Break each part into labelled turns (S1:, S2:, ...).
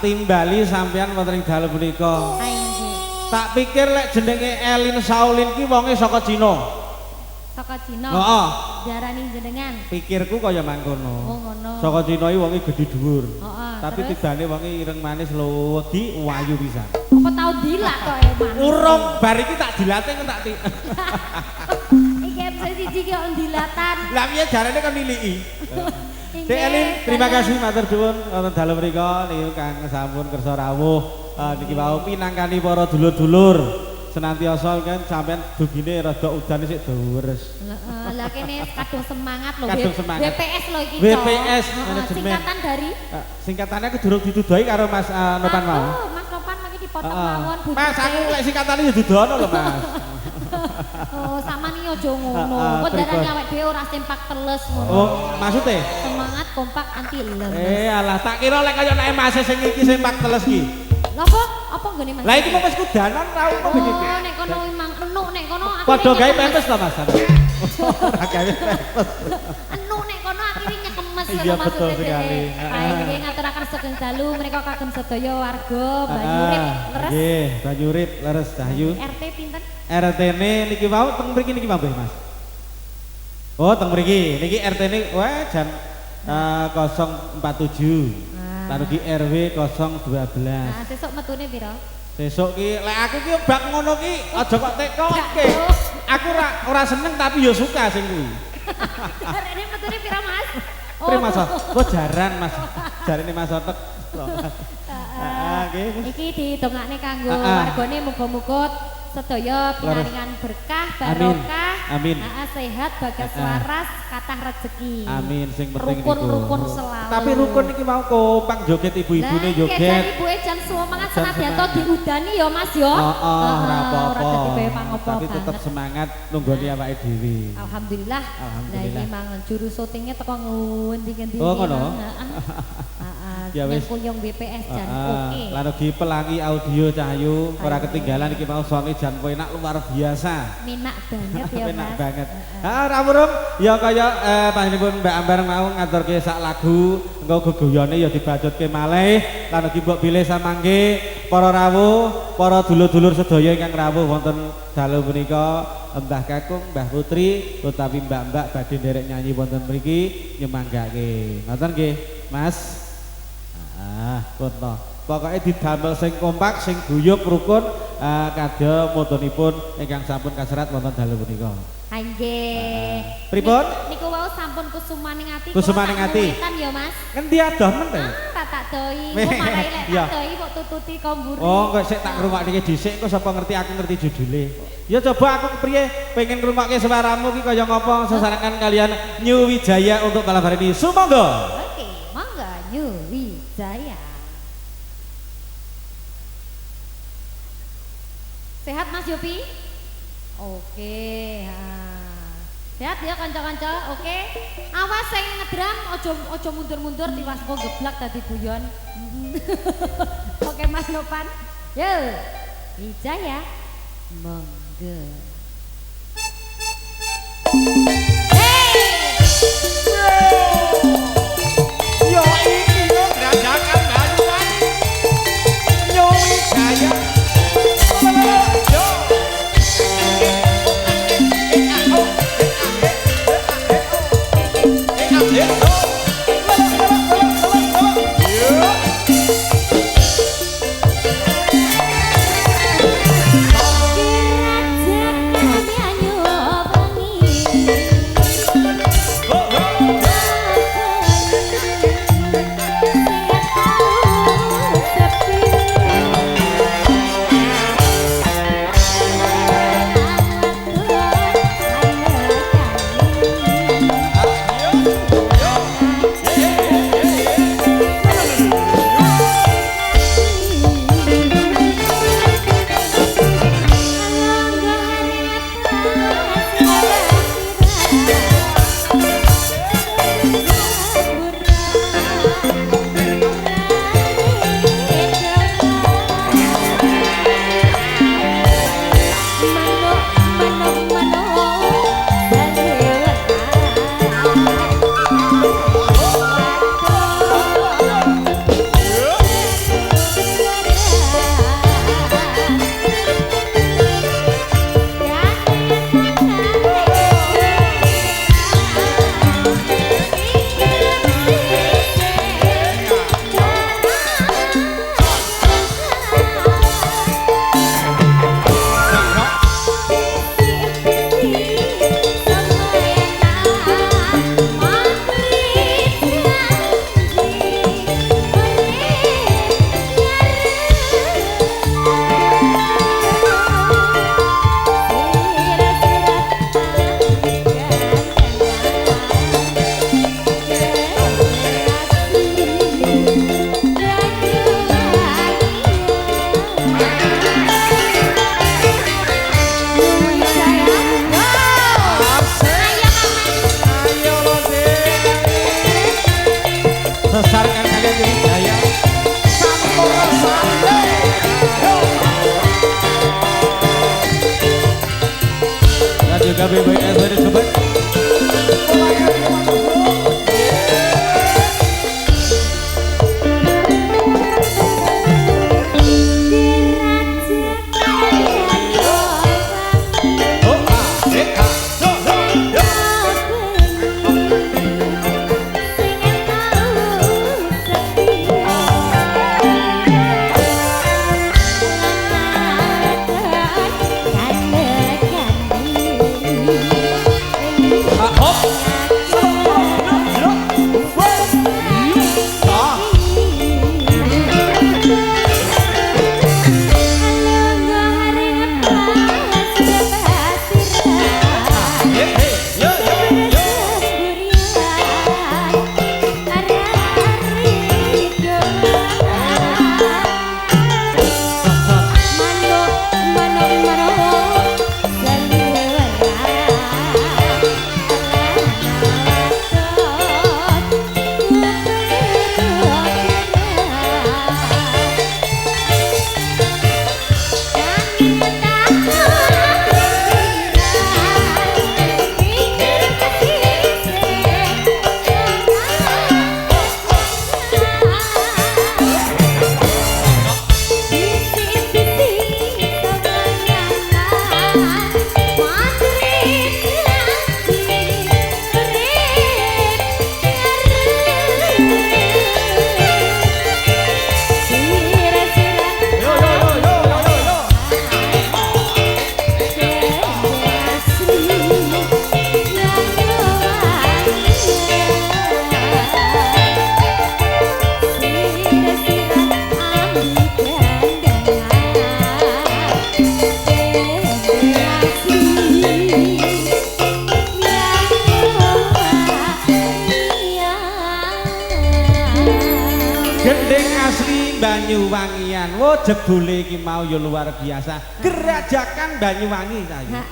S1: Timbali sampean wonten ing dalu punika. Tak pikir lek jenenge Elin Saulin ki wonge saka Cina.
S2: Saka Cina.
S1: Heeh.
S2: Diarani jenengan.
S1: Pikirku kaya mangkono.
S2: Oh ngono.
S1: Saka Cina iki wonge gedhe dhuwur.
S2: Heeh.
S1: Tapi tibane wonge ireng manis lodi wayu pisan.
S2: Apa tau dilak kok manis.
S1: Urung bar iki tak dilatih kok tak ti.
S2: Iki episode siji ki kok dilatan.
S1: Lah piye jarane kan niliki. Dek Elin, terima kasih matur nuwun wonten dalu mriku niku Kang sampun kersa rawuh niki wau pinangkani para dulur-dulur senantiasa kan sampean dugine rada udan sik deres.
S2: Heeh, lah kene kadung semangat lho.
S1: Kadung semangat.
S2: WPS lho iki.
S1: WPS manajemen.
S2: Singkatan dari
S1: singkatannya aku durung dituduhi karo Mas Nopan mau.
S2: Mas Nopan mangke dipotong mawon Bu.
S1: Mas aku lek singkatane ya dudono lho Mas.
S2: Oh, sama nih ojo ngono. Kok darane awake dhewe ora sempak teles ngono.
S1: Oh, maksudnya?
S2: Semangat kompak anti lemes.
S1: Alah, tak kira lek kaya nek Mas sing iki sempak teles ki.
S2: Lha apa? Apa nggone Mas?
S1: Lah iki wis kudanan tau kok begini.
S2: Oh, nek kono emang enuk nek kono.
S1: Padha gawe pempes ta Mas? Ora gawe pempes.
S2: Enuk nek kono akhire nyekemes
S1: Iya betul sekali.
S2: Nggih ngaturaken sugeng dalu menika kagem sedaya warga Banyurip leres.
S1: Nggih, Banyurip leres Cahyu.
S2: RT pinten?
S1: RT-ne niki wau teng mriki niki mabeh Mas. Oh, teng mriki. Niki RT-ne wah jan 047. Lalu ki RW 012.
S2: Nah, sesuk metune pira?
S1: Sesuk ki lek aku ki bak ngono ki aja kok tekoke. Aku ora seneng tapi ya suka sing kuwi.
S2: Arene metune pira Mas?
S1: Pira Mas? Kok jaran Mas. Jarine Mas Otek.
S2: Iki didongakne kanggo wargane muga-muga sedaya pinaringan berkah barokah.
S1: Amin.
S2: Sehat bagas waras kathah rezeki.
S1: Amin sing penting niku.
S2: Rukun selalu.
S1: Tapi rukun iki mau kompak joget ibu-ibune joget.
S2: Lah ibuke jan semangat senadyan to diudani ya Mas ya.
S1: Ora apa-apa.
S2: Tapi
S1: tetep semangat nunggoni awake dhewe.
S2: Alhamdulillah. Lah iki mang juru syutingnya teko ngendi-endi.
S1: Oh ngono. Ya wis
S2: kuyung BPS jan oke.
S1: Lan ugi pelangi audio Cahyu ora ketinggalan iki mau suami jan enak luar biasa.
S2: Minak banget ya Mas.
S1: Enak banget. Rawuh ya kaya panjenengan Mbak Ambar mau ngaturke sak lagu engko geguyone ya dibacutke malih lan ugi mbok bilih samangke para rawuh, para dulur-dulur sedaya ingkang rawuh wonten dalu punika Mbah Kakung, Mbah Putri utawi mbak-mbak badhe nderek nyanyi wonten mriki nyemanggake. Ngoten nggih, Mas. Kono. Pokoke didamel sing kompak, sing guyub rukun kadya motonipun ingkang sampun kaserat wonten dalu punika.
S2: Nggih.
S1: Pripun?
S2: Niku wau sampun kusumaning ati.
S1: Kusumaning ati.
S2: Ya Mas.
S1: Ngendi adoh men to?
S2: Tak doi. Kok marai lek tak doi kok tututi komburi.
S1: Oh, kok sik tak ngrungokke dhisik kok sapa ngerti aku ngerti judule. Ya coba aku kepriye pengen ngrungokke suaramu ki kaya ngopo sesarengan kalian New Wijaya untuk malam hari ini. Sumangga.
S2: Oke, mangga New Wijaya. Sehat Mas Yopi? Oke, sehat ya kanca-kanca. Oke. Awas sing ngedram ojo mundur-mundur tiwas kok geblak dadi guyon. Oke Mas Nopan. Yo. Wijaya. Monggo.
S1: Yo iki kok gerajakan Banyuwangi. New Wijaya.
S2: Kira
S1: juga BBS dari sobat. Banyuwangian, wo jebule iki mau ya luar biasa. Gerajakan Banyuwangi saya.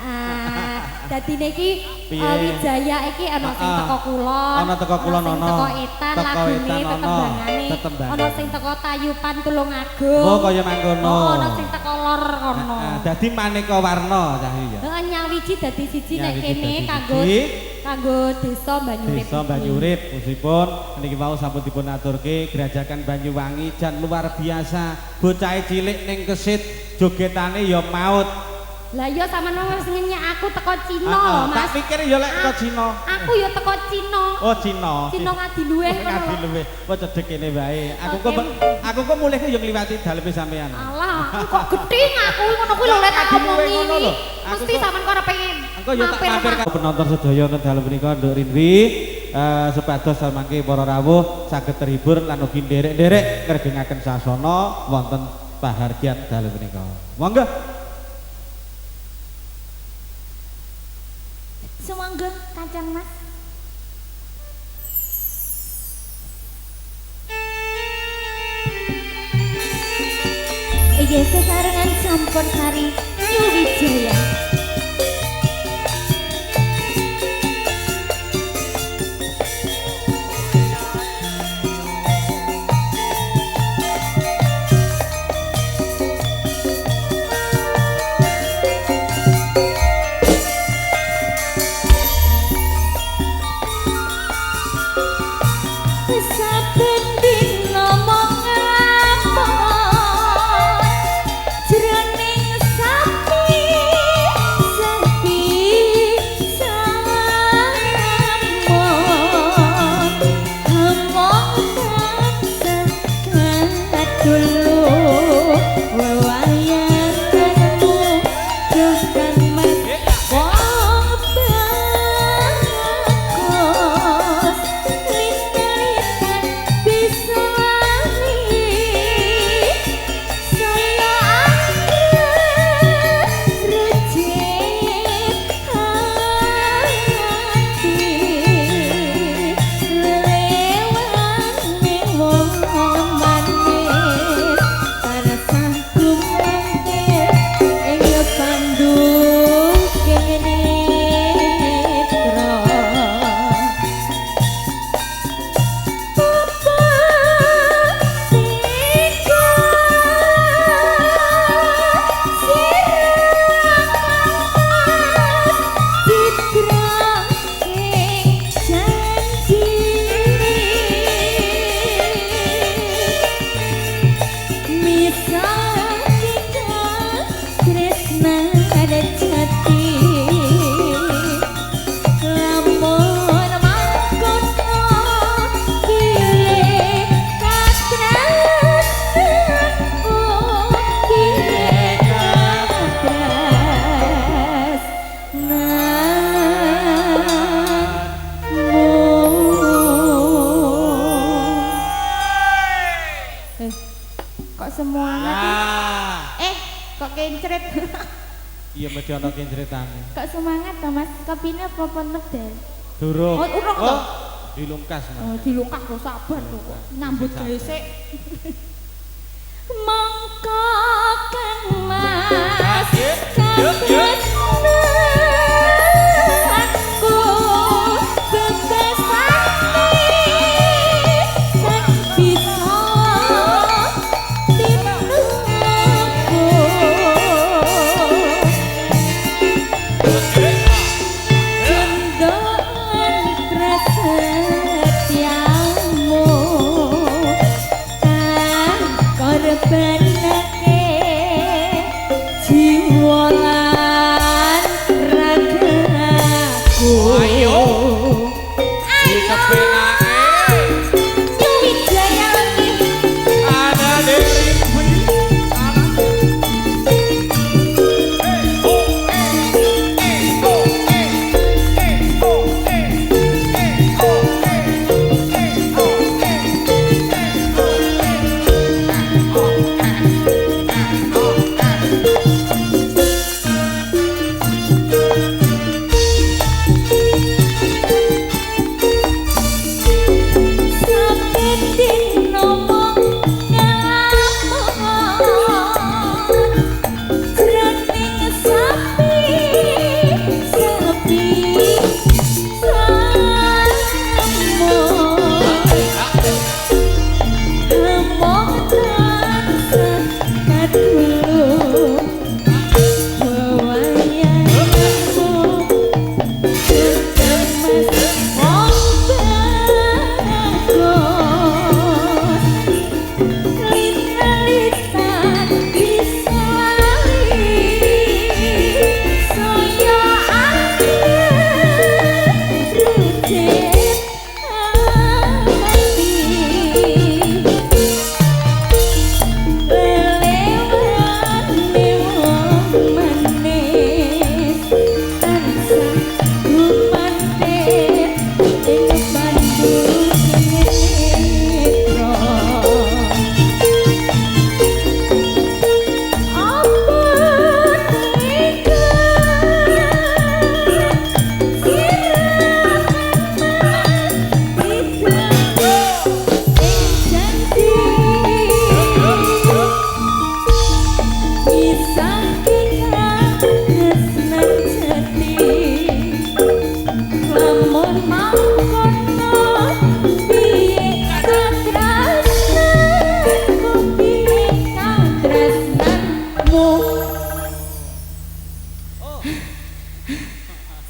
S2: Dadi niki Wijaya iki ana sing teko kulon,
S1: ana teko kulon ana,
S2: teko etan lagune tetembangane, ana sing teko Tayupan Tulungagung.
S1: Oh kaya mangkono.
S2: Oh ana sing teko lor kono.
S1: Dadi maneka warna cah iki ya.
S2: Heeh nyawiji dadi siji nek kene kanggo desa Banyurip.
S1: Desa Banyurip musipun niki mau sampun dipun aturke Gerajakan Banyuwangi jan luar biasa. Bocah cilik ning kesit jogetane ya maut.
S2: Lah iya sampean wis ngenyek aku teko Cina, Mas.
S1: Tak pikir ya lek teko Cina.
S2: Aku ya teko Cina.
S1: Oh, Cina.
S2: Cina Ngadiluweh ngono.
S1: Ngadiluweh. Kok cedhek kene wae. Aku kok mulih yo ngliwati daleme sampean.
S2: Alah, aku kok gedhe aku ngono kuwi lho lek tak omongi iki. Mesti sampean kok ora pengen.
S1: Engko yo tak mampir penonton sedaya wonten dalem menika nduk rinwi supados samangke para rawuh saged terhibur lan ugi nderek-nderek ngregengaken sasana wonten pahargyan dalem menika. Monggo.
S2: Sumangga Kanjeng Mas. Iya sesarengan campur sari Wijaya.
S3: Jroning sapi
S1: iki ana ki critane.
S2: Kok semangat to Mas? Kopine apa pun medal?
S1: Durung.
S2: Oh, urung to?
S1: Dilungkas Mas.
S2: Oh, dilungkas kok sabar to kok. Nyambut gawe sik. Mangka kang Mas. Yuk.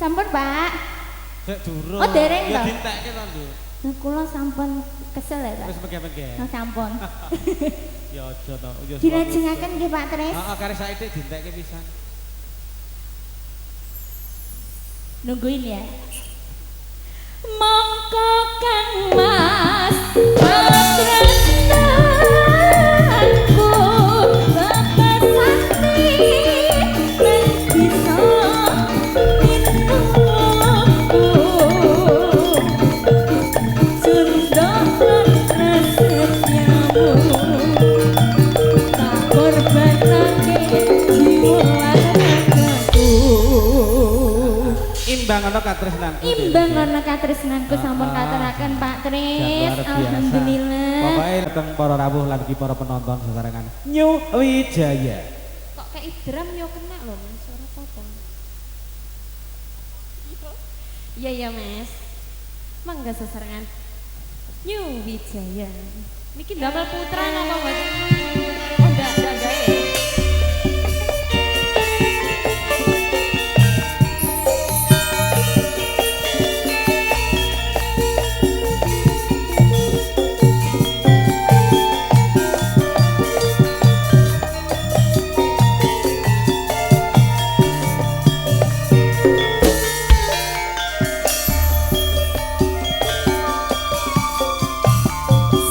S2: Sampun, Pak.
S1: Sik durung.
S2: Oh, dereng to.
S1: Ya ditekke to, Nduk.
S2: Nah, kula sampun kesel ya, Pak.
S1: Wis mengke-mengke.
S2: Nah, sampun.
S1: Ya aja to. Ya
S2: Dilajengaken nggih, Pak Tris.
S1: Heeh, kare saiki ditekke pisan.
S2: Nungguin ya. Mongko Kang Mas patresnanku Bapak Sakti ben bisa minuku Sundok lan rasetyamu tak korbanake jiwa ragaku
S1: Imbang ana katresnanku.
S2: Imbang ana katresnanku sampun katuraken Pak Tris. Alhamdulillah.
S1: Pokoke dateng para rawuh lan iki para penonton sesarengan New Wijaya.
S2: Kok kayak drum yo kena lho Mas, suara apa? Iya ya Mas. Mangga sesarengan New Wijaya. Niki ndamel putra napa mboten? Oh ndak ya.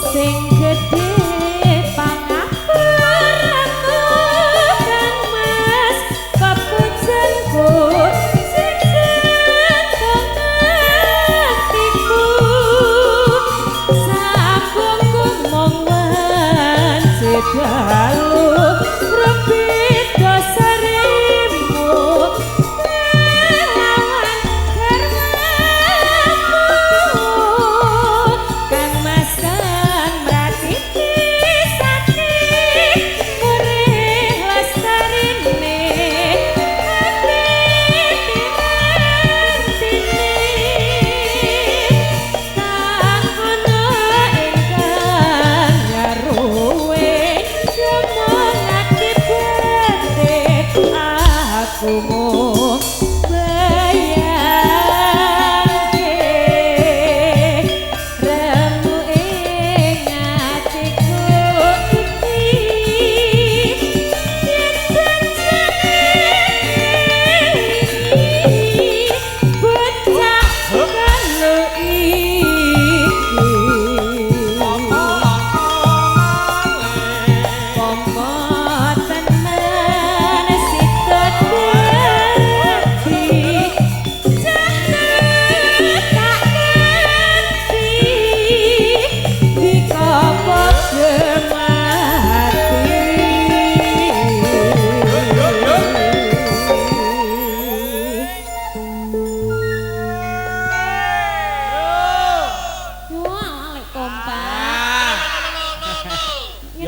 S2: Sing gedhe pangapura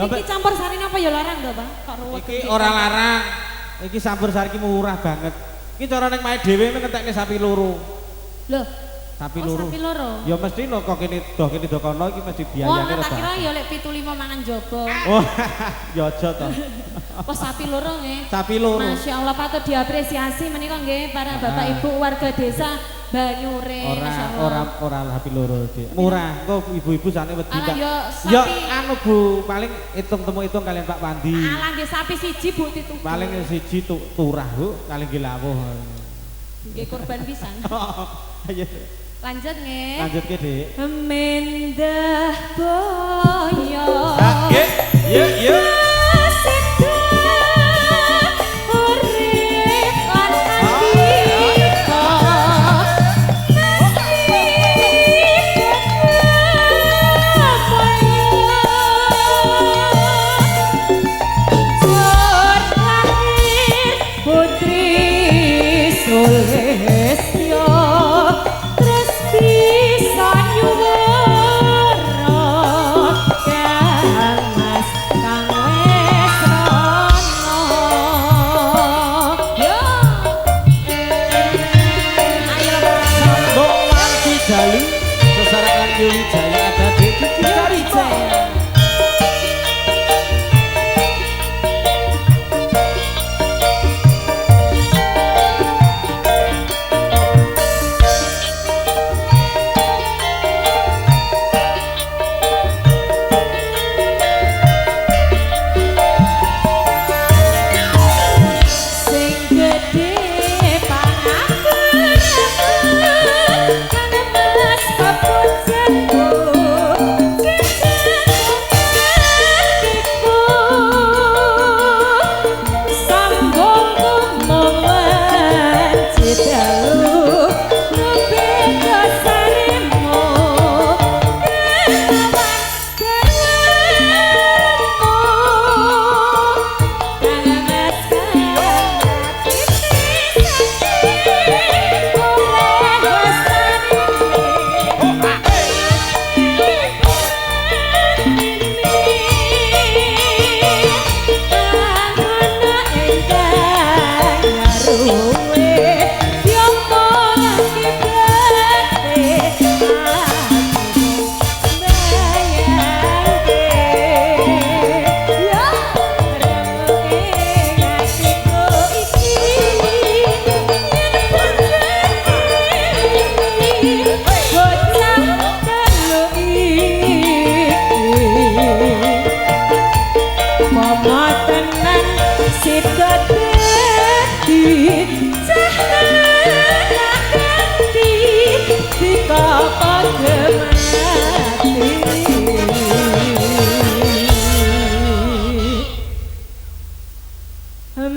S2: Iki campur sarine apa ya larang to, Bang? Kok ruwet.
S1: Iki ora larang. Iki campur sari iki murah banget. Iki cara nek mae dhewe ngentekne sapi loro.
S2: Loh,
S1: Sapi
S2: oh,
S1: loro.
S2: sapi loro.
S1: Ya mesti no kok kene do kono iki mesti biayane
S2: Wah,
S1: rada.
S2: tak kira ya lek 7-5 mangan jobo.
S1: Oh, ya aja to.
S2: Oh, sapi loro nggih.
S1: Sapi loro.
S2: Masya Allah patut diapresiasi menika nggih para bapak ibu warga desa Banyure. Masya Allah.
S1: Ora sapi loro, Dik. Murah. Engko ibu-ibu sane wedi
S2: Alah,
S1: tak.
S2: yo
S1: Ya
S2: sapi.
S1: anu Bu, paling hitung kalian Pak Pandi.
S2: Alah nggih sapi siji Bu dituku.
S1: Paling siji turah Bu, kali nggih lawuh.
S2: Nggih korban pisan.
S1: Ayo
S2: Lanjut nggih.
S1: lanjut ke Dik.
S2: Mendah boyo.
S1: Nggih, yuk. Wijaya ada di Wijaya.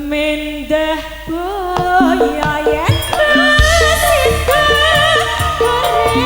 S2: Mendah boyo yen masita keretan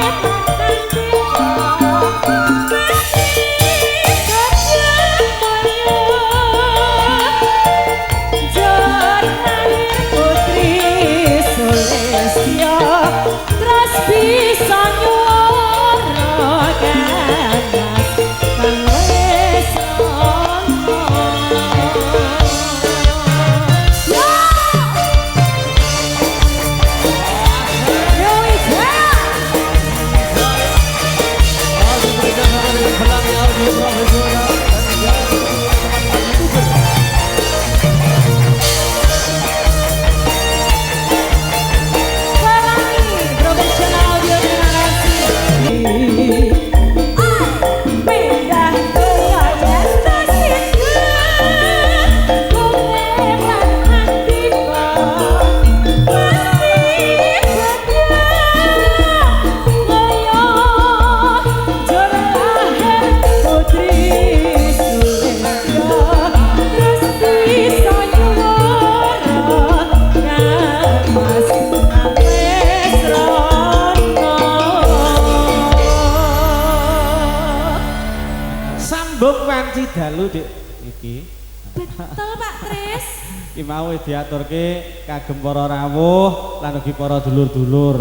S1: Wanci dalu Dik iki.
S2: Betul Pak Tris.
S1: Iki mau diaturke kagem para rawuh lan ugi para dulur-dulur.